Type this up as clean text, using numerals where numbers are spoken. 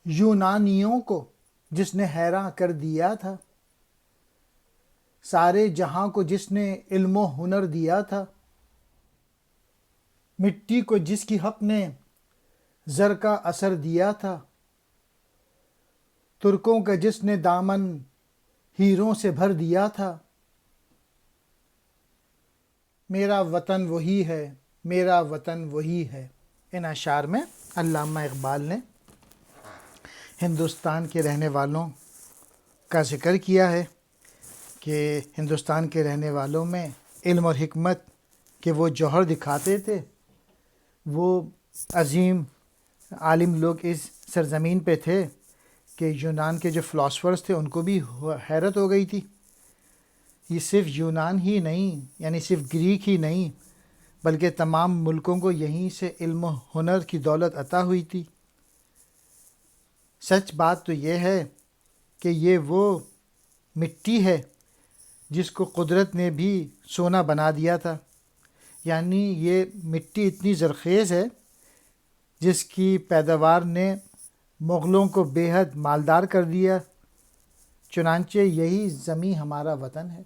یونانیوں کو جس نے حیراں کر دیا تھا، سارے جہاں کو جس نے علم و ہنر دیا تھا، مٹی کو جس کی حق نے زر کا اثر دیا تھا، ترکوں کا جس نے دامن ہیروں سے بھر دیا تھا، میرا وطن وہی ہے، میرا وطن وہی ہے۔ ان اشعار میں علامہ اقبال نے ہندوستان کے رہنے والوں کا ذکر کیا ہے کہ ہندوستان کے رہنے والوں میں علم اور حکمت کے وہ جوہر دکھاتے تھے۔ وہ عظیم عالم لوگ اس سرزمین پہ تھے کہ یونان کے جو فلاسفرز تھے ان کو بھی حیرت ہو گئی تھی۔ یہ صرف یونان ہی نہیں، یعنی صرف گریک ہی نہیں، بلکہ تمام ملکوں کو یہیں سے علم و ہنر کی دولت عطا ہوئی تھی۔ سچ بات تو یہ ہے کہ یہ وہ مٹی ہے جس کو قدرت نے بھی سونا بنا دیا تھا، یعنی یہ مٹی اتنی زرخیز ہے جس کی پیداوار نے مغلوں کو بے حد مالدار کر دیا۔ چنانچہ یہی زمیں ہمارا وطن ہے۔